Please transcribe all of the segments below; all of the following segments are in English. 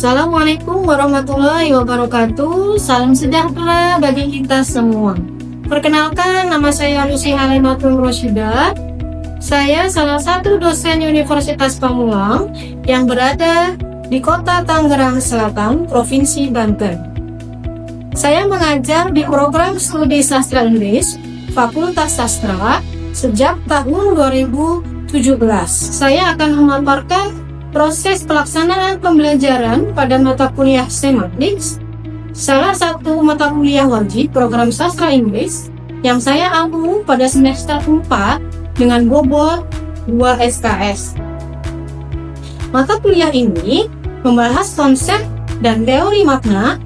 Assalamualaikum warahmatullahi wabarakatuh. Salam sejahtera bagi kita semua. Perkenalkan, nama saya Lucy Halimatul Roshidah. Saya salah satu dosen Universitas Pamulang yang berada di Kota Tangerang Selatan, Provinsi Banten. Saya mengajar di program studi sastra Inggris Fakultas Sastra sejak tahun 2017. Saya akan memaparkan proses pelaksanaan pembelajaran pada mata kuliah Semantics, salah satu mata kuliah wajib program sastra Inggris yang saya ampu pada semester 4 dengan bobot 2 SKS. Mata kuliah ini membahas konsep dan teori makna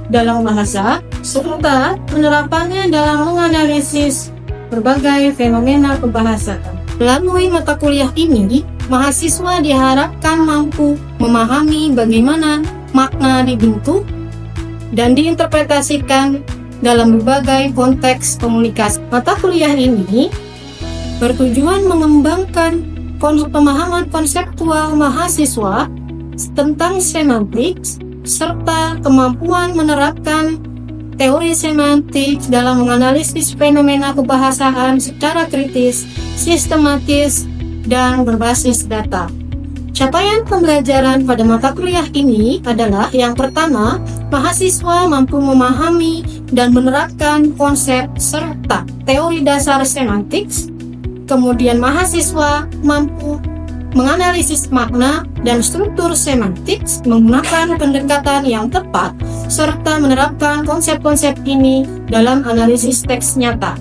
dalam bahasa serta penerapannya dalam menganalisis berbagai fenomena kebahasaan. Melalui mata kuliah ini, mahasiswa diharapkan mampu memahami bagaimana makna dibentuk dan diinterpretasikan dalam berbagai konteks komunikasi. Mata kuliah ini bertujuan mengembangkan pemahaman konseptual mahasiswa tentang semantics serta kemampuan menerapkan teori semantik dalam menganalisis fenomena kebahasaan secara kritis, sistematis, dan berbasis data. Capaian pembelajaran pada mata kuliah ini adalah yang pertama, mahasiswa mampu memahami dan menerapkan konsep serta teori dasar semantics. Kemudian mahasiswa mampu menganalisis makna dan struktur semantics menggunakan pendekatan yang tepat serta menerapkan konsep-konsep ini dalam analisis teks nyata.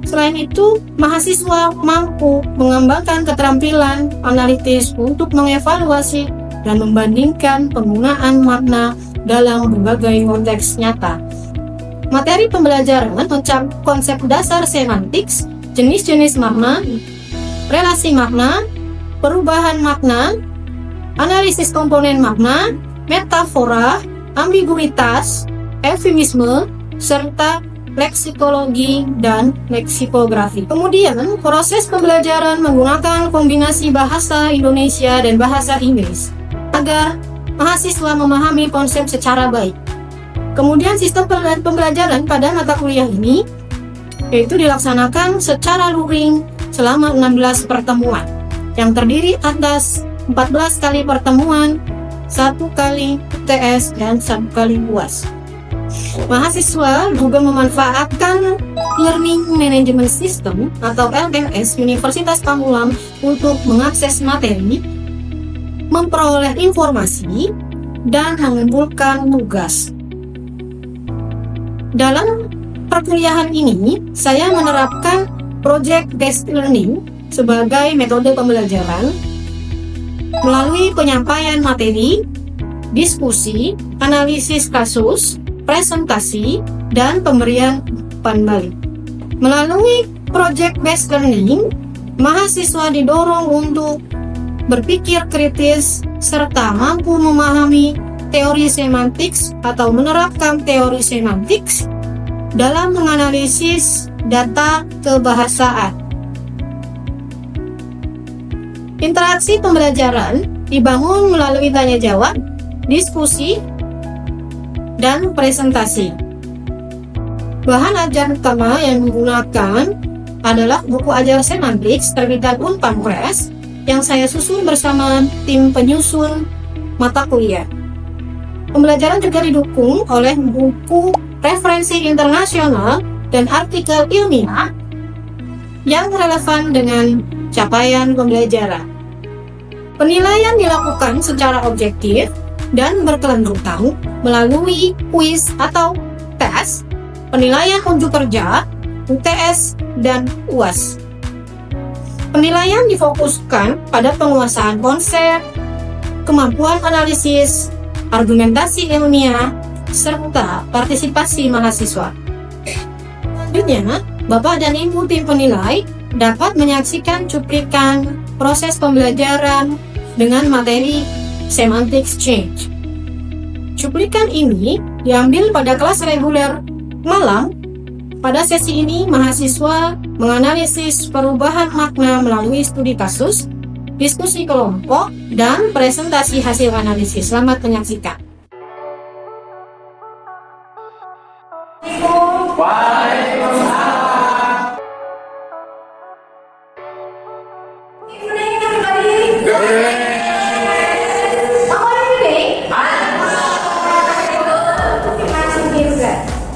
Selain itu, mahasiswa mampu mengembangkan keterampilan analitis untuk mengevaluasi dan membandingkan penggunaan makna dalam berbagai konteks nyata. Materi pembelajaran mencakup konsep dasar semantics, jenis-jenis makna, relasi makna, perubahan makna, analisis komponen makna, metafora, ambiguitas, eufemisme, serta leksikologi dan leksikografi. Kemudian, proses pembelajaran menggunakan kombinasi bahasa Indonesia dan bahasa Inggris agar mahasiswa memahami konsep secara baik. Kemudian, sistem pembelajaran pada mata kuliah ini yaitu dilaksanakan secara luring selama 16 pertemuan yang terdiri atas 14 kali pertemuan, 1 kali UTS, dan 1 kali UAS. Mahasiswa juga memanfaatkan Learning Management System atau LMS Universitas Pamulang untuk mengakses materi, memperoleh informasi, dan mengumpulkan tugas. Dalam perkuliahan ini, saya menerapkan Project-Based Learning sebagai metode pembelajaran melalui penyampaian materi, diskusi, analisis kasus, presentasi, dan pemberian umpan balik. Melalui project-based learning, mahasiswa didorong untuk berpikir kritis serta mampu memahami teori semantics atau menerapkan teori semantics dalam menganalisis data kebahasaan. Interaksi pembelajaran dibangun melalui tanya jawab, diskusi, dan presentasi. Bahan ajar utama yang digunakan adalah buku ajar semantics terbitan Unpad Press yang saya susun bersama tim penyusun mata kuliah. Pembelajaran juga didukung oleh buku referensi internasional dan artikel ilmiah yang relevan dengan capaian pembelajaran. Penilaian dilakukan secara objektif dan berkelanjutan melalui kuis atau tes, penilaian unjuk kerja, UTS, dan UAS. Penilaian difokuskan pada penguasaan konsep, kemampuan analisis, argumentasi ilmiah, serta partisipasi mahasiswa. Selanjutnya, Bapak dan Ibu tim penilai dapat menyaksikan cuplikan proses pembelajaran dengan materi Semantics Change. Cuplikan ini diambil pada kelas reguler malam. Pada sesi ini, mahasiswa menganalisis perubahan makna melalui studi kasus, diskusi kelompok, dan presentasi hasil analisis. Selamat menyaksikan.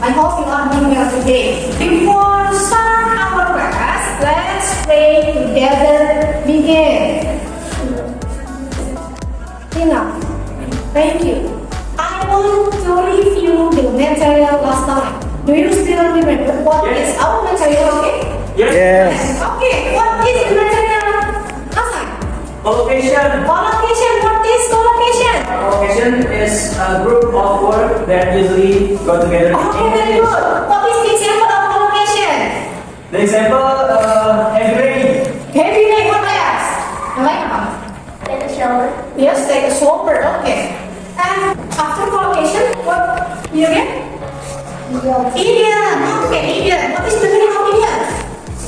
I hope you are doing well today. Before start our class, let's pray together. Begin. Enough. Thank you. I want to review the material last time. Do you still remember what is our material? Okay. Yes. Okay. What is the material last time? Collocation. Collocation. What is collocation? Collocation is a group of words that usually go together. Okay, very good. What is the example of collocation? The example, heavy rain. Heavy rain. What else? Like apa? Take a shower. Yes, take a shower. Okay. And after collocation, what you get? Idiom. Okay, idiom. What is the meaning of idiom?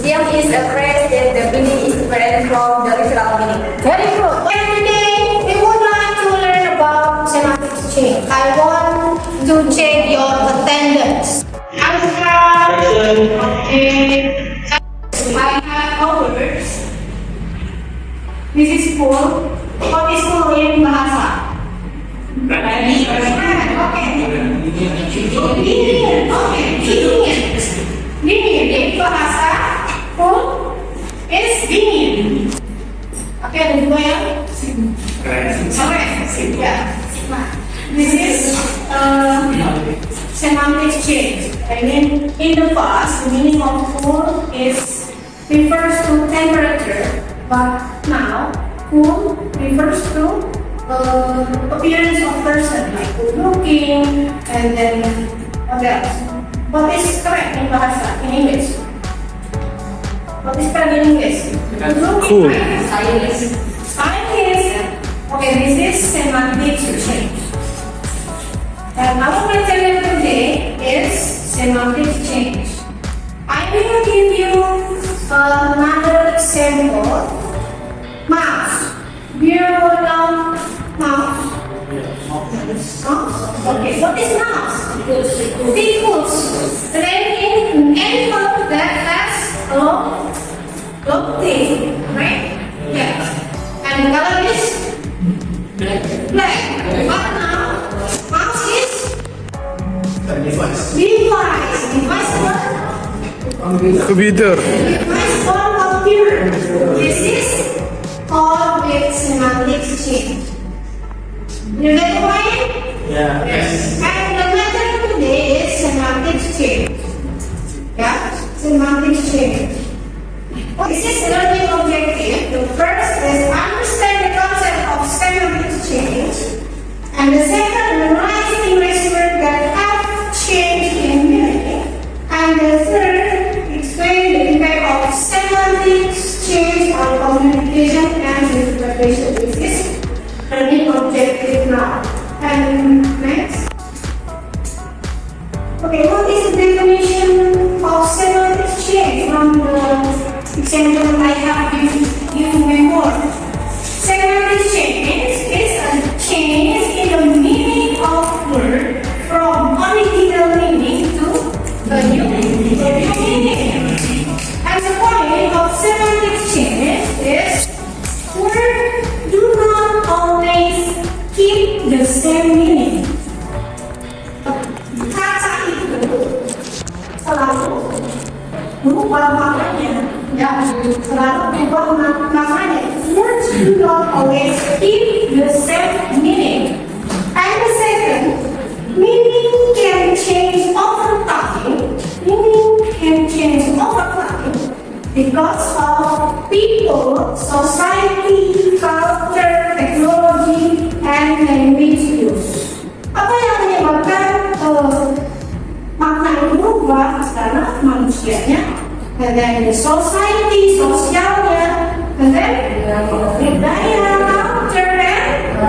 Idiom is a phrase that the meaning is different from the literal meaning. Very good. And today we would like to learn about semantic change. I want to check your attendance. Okay. I have hours. This is full. What is full in bahasa? Okay. Dingin. Okay. Dingin. Dingin. Jadi bahasa full is dingin. Oke, ada juga yang keren. Ya. This is semantic change. I mean, in the past, the meaning of cool is refers to temperature, but now cool refers to appearance of person, like good looking, and then what else? What is correct in bahasa in English? What is correct in English? Good looking, Cool. right? Scientist. Okay, this is semantic change. And our material today is semantic change. I will give you another example. Mouse. Do you know mouse? Mouse? Okay, what is mouse? Tikus. An animal that has a long tail, right? Yes. And the color is black. But now, mouse is device. Device what? Computer. Device for computer. This is called with semantic change. You get the point? Yeah. Yes. And the method today is semantic change. Yeah? Semantic change. This is learning objective. The first is understand the concept of semantic change. And the second, memorize English words that have changed in meaning. And the third, explain the impact of semantic change on communication and interpretation. This is learning objective now. And next. Okay, what is the definition of semantic change from the example I have given before? Semantic change is a change in the meaning of word from original meaning to a new meaning. And the point of semantic change is words do not always keep the same meaning. Kata itu selalu berubah maknanya. Ya, selalu berubah maknanya. Words do not always keep the same meaning. And the second, meaning can change over time. Meaning can change over time because of people, society, culture, technology, and language use. Apa yang menyebabkan makna itu berubah? Karena manusianya, and then the society, sosialnya, and then budaya, culture, and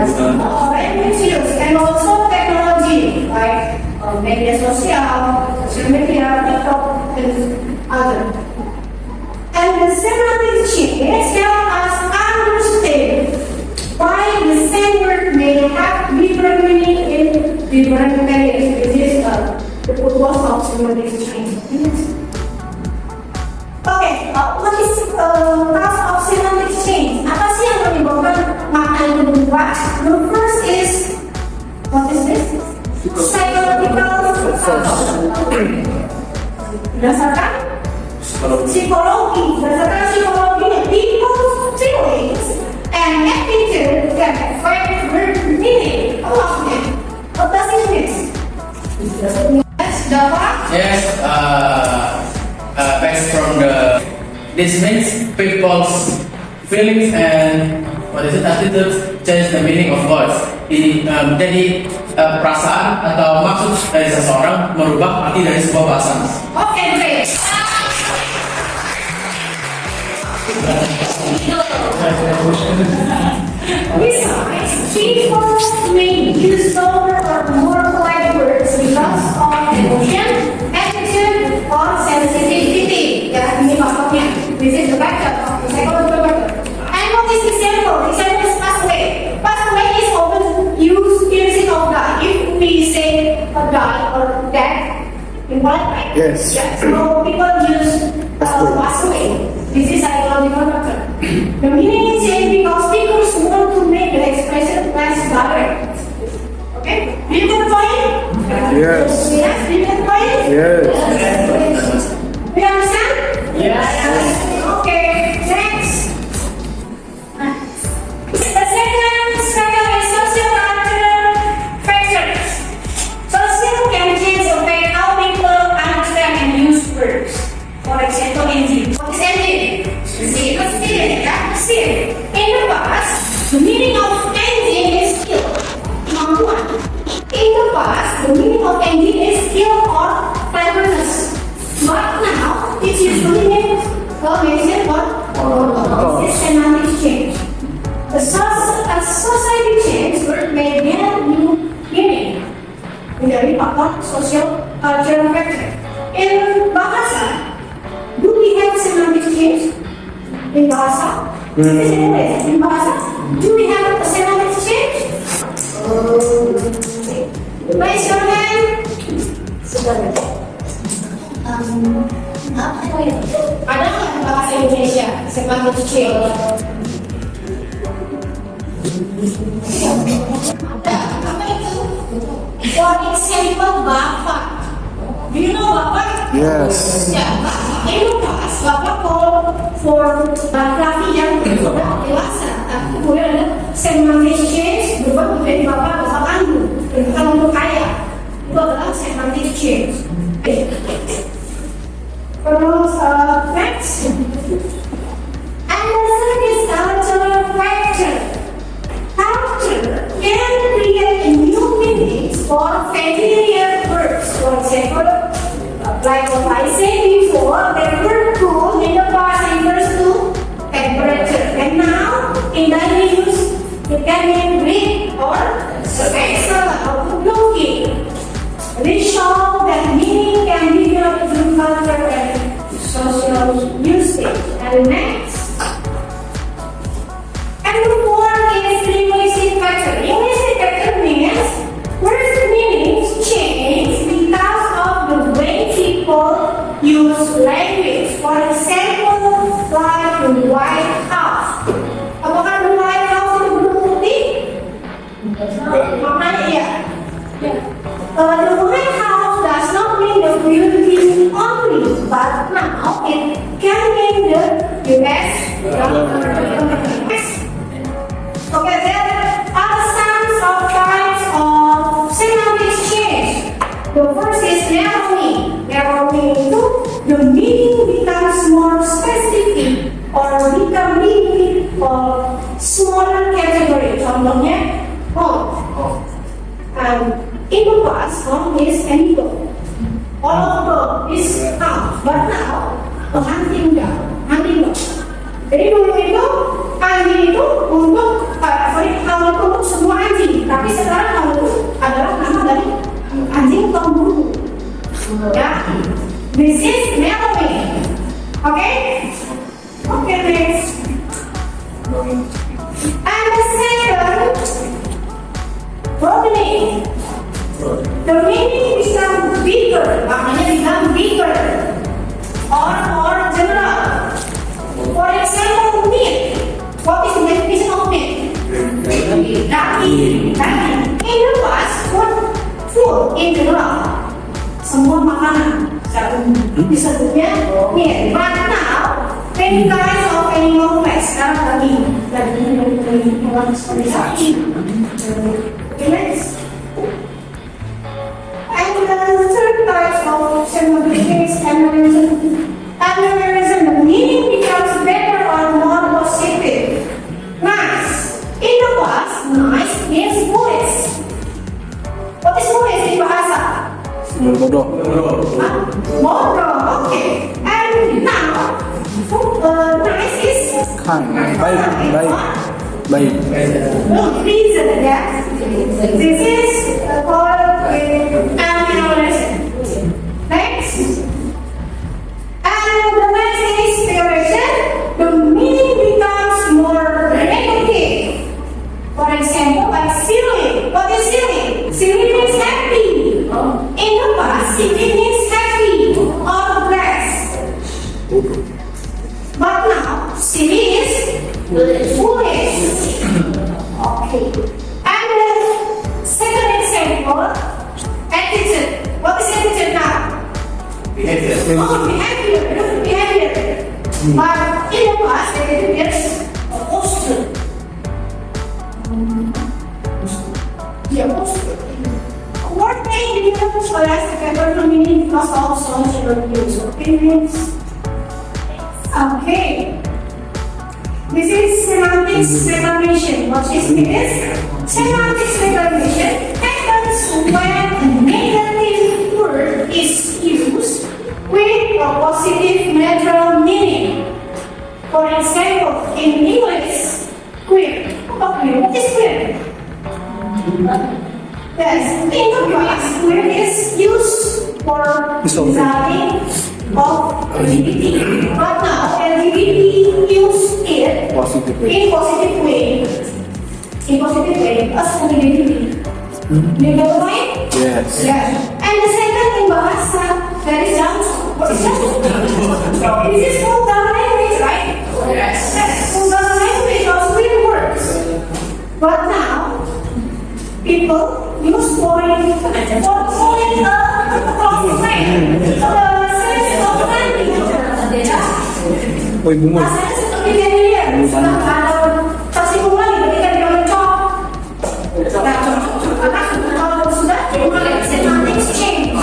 language use, and also technology like media sosial, social media, TikTok, and other. And the semantic change help us understand why the same word may have different meaning in different areas. This is the purpose of semantic change. Okay, what is cause of semantic change? Apa sih yang menyebabkan makna itu berubah? The first is, what is this? Psychological berdasarkan psikologi, people's feelings and attitude that affect word meaning. What does it mean? Yes, Dapat? Yes, based from this means people's feelings and attitude change the meaning of words. Jadi perasaan atau maksud dari seseorang merubah arti dari sebuah bahasa. Okay, great. Besides, people may use longer or more polite words because of emotion, attitude, or sensitivity. Ya, ini contohnya. This is the backup of the psychological method. And what is example? Example is pass away. Pass away is often used instead of die. If we say die or death, in polite way. Yes. Yeah, so people use pass away. This is psychological method. The meaning is changed because speakers want to make the expression less direct. Okay? Do you get the point? Yes. Yes, do you get the point? Yes. Do you understand? Yes. Okay, next. The second is socio-cultural factors. Social can change the way how people understand and use words. For example, engine. What is engine? Steering. In the past, the meaning of engine is skill. Kemampuan. In the past, the meaning of engine is skill or cleverness. But now, it usually means mention what? This is semantic change. As society change, word may gain new meaning. Menjadi faktor social cultural factor. In bahasa, do we have semantic change? In bahasa? This is English. In bahasa, do we have a semantic change? Raise your hand. Ada nggak bahasa Indonesia semantic change? Ada. Apa itu? For example, bapak. Do you know bapak? Yes. Ya, in the past, bapak call for laki-laki yang sudah dewasa. Tapi kemudian ada semantic change berubah menjadi bapak kandung dan bukan untuk kaya. Itu adalah semantic change. Terus next, and the third is cultural factor. Culture can create new meanings for familiar words. For example, like what I said before, the word cool in the past refers to temperature, and now in daily use it can mean green or special or looking. This shows that meaning can be developed through culture and social usage. And next, and the fourth is linguistic factor. Linguistic factor means word meanings change because of the way people use language. For example, like the White House. Apakah the White House itu berbentuk putih? Maknanya iya. The White House does not mean the building only, but now it can mean the U.S. government. Okay, there are some types of semantic change. The first is narrowing. Narrowing itu the meaning becomes more specific or become limited or smaller category. Contohnya home. In the past, home is anything. All of the is house, but now hunting dog. Jadi dulu itu anjing itu untuk hal itu untuk semua anjing, tapi sekarang hal itu adalah nama dari anjing pemburu. Ya, this is narrowing. Okay, next. And the second the meaning becomes bigger, maknanya become bigger or more general. For example, meat. What is the definition of meat? Daging. In the past, food in general. Semua makanan secara umum disebutnya meat. But now, many kinds of animal fats. Sekarang daging hewan seperti sapi. Okay, next. And the third type of symbolism is aneurysm. Aneurysm, the meaning becomes better or more positive. Nice. In the past, nice means foolish. What is foolish in bahasa? Bodoh. Bodoh. Okay. And now, nice is Baik. reason. Yeah. This is called aneurysm. Next. And the next is figuration. The meaning becomes more negative. For example, like silly. What is silly? Silly means happy. In the past, silly means happy or blessed. But now, silly is foolish. Okay. And the second example, attitude. What is attitude now? Behavior. Oh, behavior. But in the past, attitude is a posture. Yeah, posture. Word name becomes less effective meaning because of social use opinions. Okay. This is semantics reclamation. What is this? Semantics reclamation happens when a negative word is used with a positive neutral meaning. For example, in English, queer. What is queer? Yes, in the past, queer is used for designing of LGBT. But now, LGBT use it in positive way. In positive way, as LGBT. Do you get the point? Yes. Yes. And the second in bahasa, that is what is that? This is vulgar language, right? Yes. Yes. Vulgar language of real words. But now, people use foreign a close friend. So the sense of language. Woi, bunga. Rasanya seperti dia. Sudah ada tersinggungan diberikan dia mencok. Nah, karena kalau sudah mulai semantics change. Do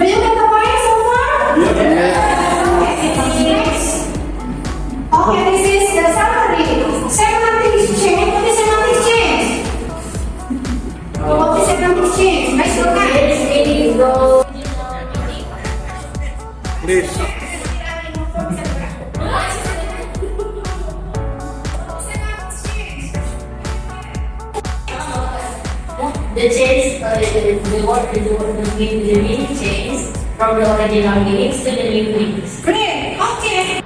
you get the point so far? Okay, next. Okay, this is the summary. Semantics change. What is semantics change? What is semantics change? Let's look at it. Please. The change, the meaning change from the original meanings to the new meanings. Great. Okay.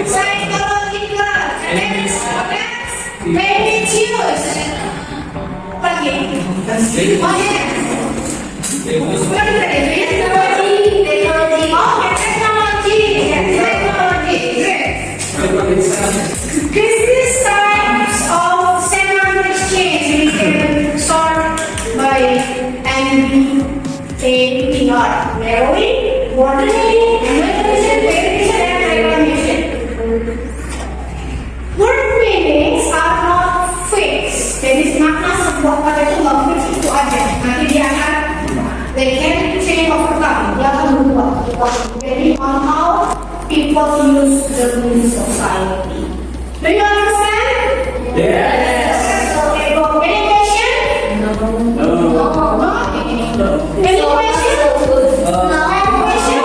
Psychological. Maybe choose. Lagi. Oh yeah. Business types of semantic change we can sort by NBAPR. Narrowing, broadening, enumeration, variation, and reclamation. Word meanings are not fixed. Jadi makna sebuah kata itu nggak fix itu aja. Nanti dia akan they can change over time. Dia akan berubah. Depending on how people use the society. Do you understand? Yes. Okay, go. Any question? No. Any question? Any question?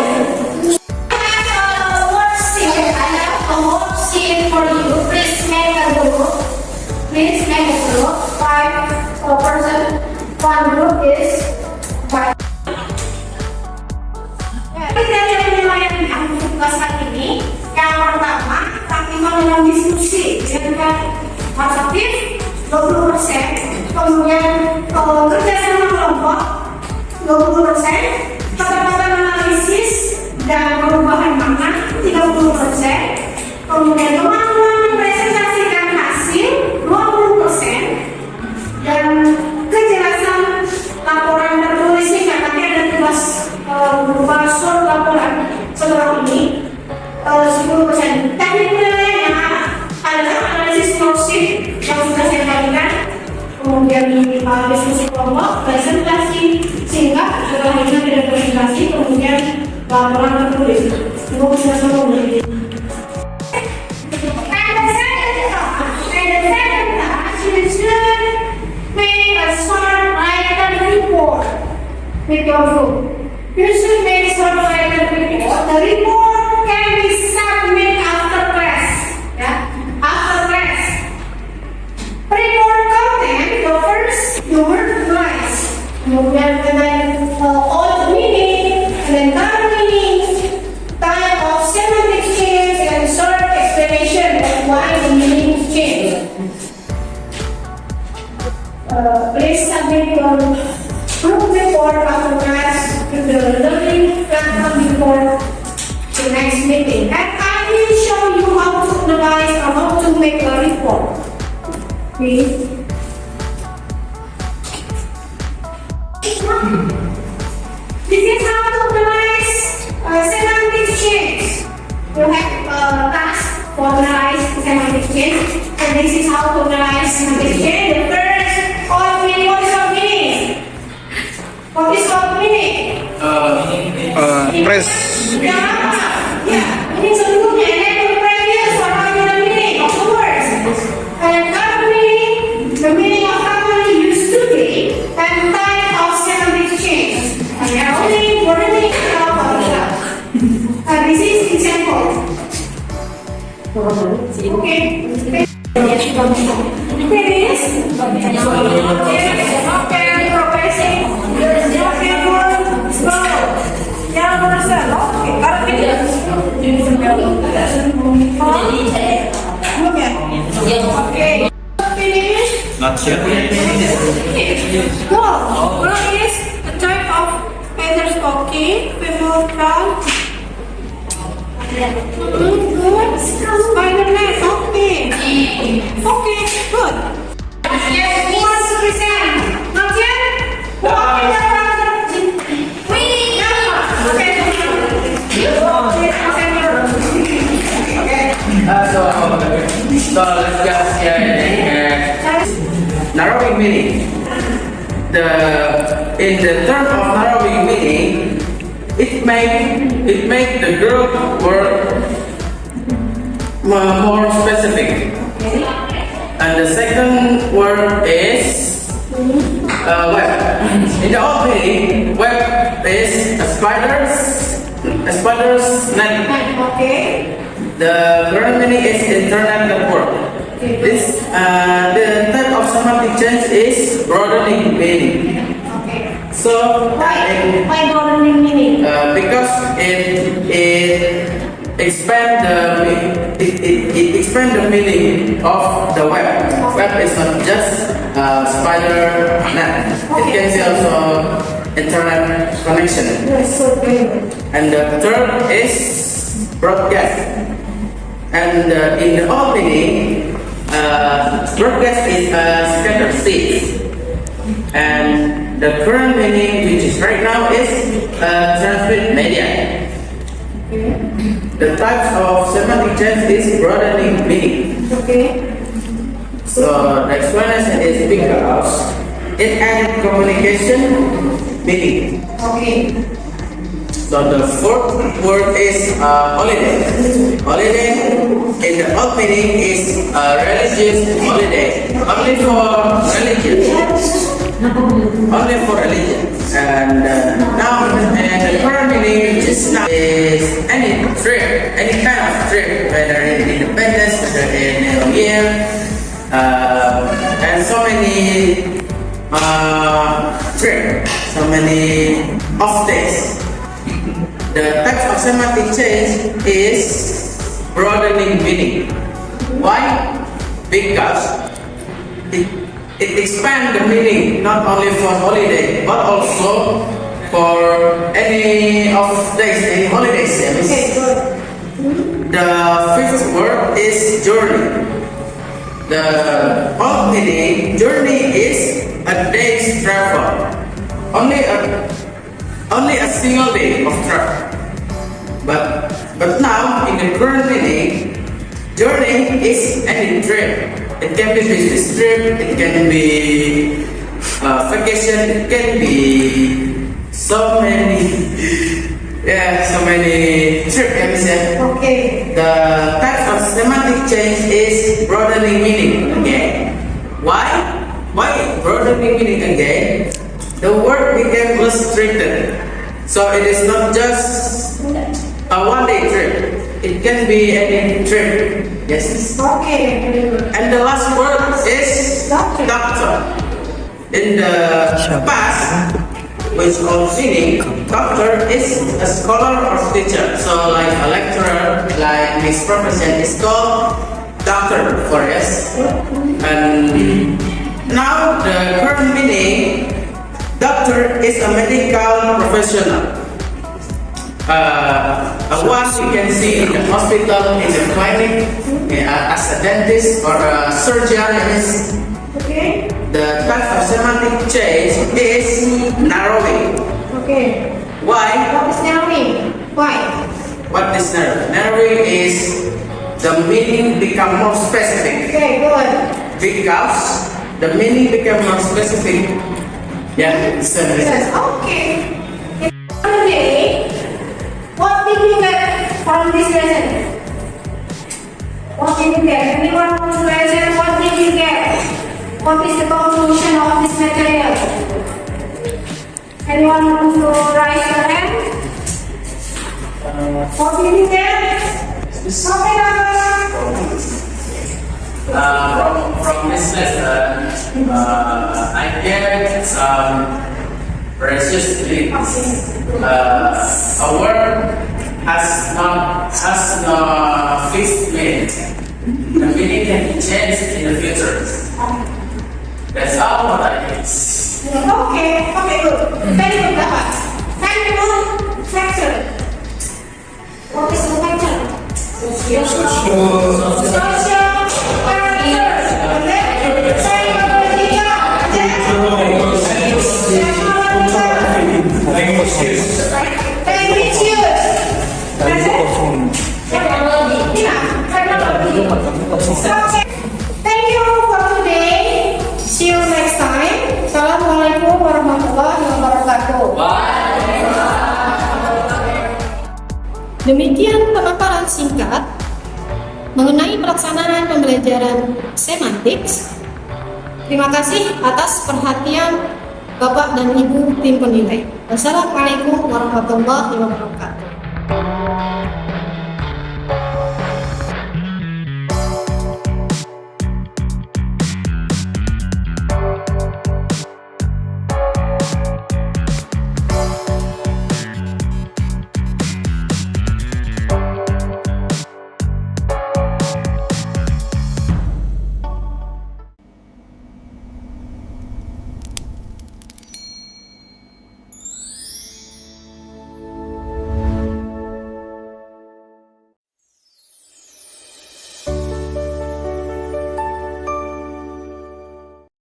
I have a worksheet for you. Please make a group. Please make a group. 5 person. One group is 5. Kita yang tugas hari ini. Yang pertama, aktifan dalam diskusi, dengan harus aktif 20%, kemudian kerja sama kelompok 20%, ketepatan analisis dan perubahan makna 30%, kemudian kemampuan mempresentasikan hasil 20%, dan kejelasan laporan tertulisnya nanti ada tugas berupa surat laporan setelah ini 10%. Teknik penilaiannya adalah analisis norsif yang sudah saya bagikan, kemudian diskusi kelompok, presentasi singkat, setelahnya ada presentasi, kemudian laporan tertulis. Ibu bisa semua menjadi. With your group, you should make sure that the report can be submitted after class. Yeah, after class. Report content covers your lines. And then old meaning, and then current meaning, type of semantic change, and short explanation of why the meaning changed. Please submit your group report after class to the learning platform before the next meeting. And I will show you how to analyze or how to make a report. Please. This is how to analyze semantic change. You have a task for analyze semantic change, and this is how to analyze semantic change. The first, what is your meaning? What is your meaning? Press. Meaning sebelumnya, and then the previous, what are the meaning of the words? And current meaning, the meaning of currently used to be, and type of semantic change. And only wording of this is example. Okay. Finish. Okay, progressing. Okay, good. Go. Yang merasa, oke, karena ini belum ya? Oke. Finish. Not yet. Go. What is the type of feather stocking, female crown? Good. Spider-Man. Okay. Okay, good. Who wants to present? Not yet? Who wants to present? So let's just narrowing meaning. In the term of narrowing meaning, it make the group word more specific. And the second word is web. In the old meaning, web is a spider's net. Okay. The current meaning is internet network. This the type of semantic change is broadening meaning. Okay. So Why broadening meaning? because it expand the meaning of the web. Web is not just spider net. It can be also internet connection. Yes, so good. And the third is broadcast. And in the old meaning, broadcast is a scattered seed. And the current meaning, which is right now, is transmit media. The types of semantic change is broadening meaning. Okay. So the explanation is because it adds communication meaning. Okay. So the fourth word is holiday. Holiday in the old meaning is a religious holiday, only for religion. Only for religion. And now the current meaning is any trip, any kind of trip, whether in Independence, whether in New Year, and so many trip, so many off days. The type of semantic change is broadening meaning. Why? Because it expands the meaning not only for holiday but also for any of days, any holidays. Okay, good. The fifth word is journey. The old meaning, journey is a day's travel. Only a single day of travel. But now in the current meaning, journey is any trip. It can be business trip, it can be vacation, it can be so many trip can be said. Okay. The type of semantic change is broadening meaning again. Why? Why broadening meaning again? The word became less restricted. So it is not just a one-day trip. It can be any trip. Yes. Okay, very good. And the last word is doctor. In the past, which all meaning, doctor is a scholar or teacher. So like a lecturer, like this profession is called doctor for us. And now the current meaning, doctor is a medical professional. One you can see in the hospital, in the clinic, as a dentist or a surgeon. Okay. The type of semantic change is narrowing. Okay. Why? What is narrowing? Why? What is narrowing? Narrowing is the meaning become more specific. Okay, good. Because the meaning become more specific. Yeah, it's Yes, okay. Today, what did you get from this lesson? What did you get? Anyone want to answer? What did you get? What is the conclusion of this material? Anyone want to raise your hand? What did you get? Something From this lesson, I get some precious things. A word has no fixed meaning. The meaning can be changed in the future. That's all what I get. Okay, good. Very good, Dapat. Tangible factor. What is the factor? Social factor. Thank you for today. See you next time. Assalamualaikum warahmatullahi wabarakatuh. Demikian pemaparan singkat mengenai pelaksanaan pembelajaran semantics. Terima kasih atas perhatian Bapak dan Ibu tim penilai. Wassalamualaikum warahmatullahi wabarakatuh.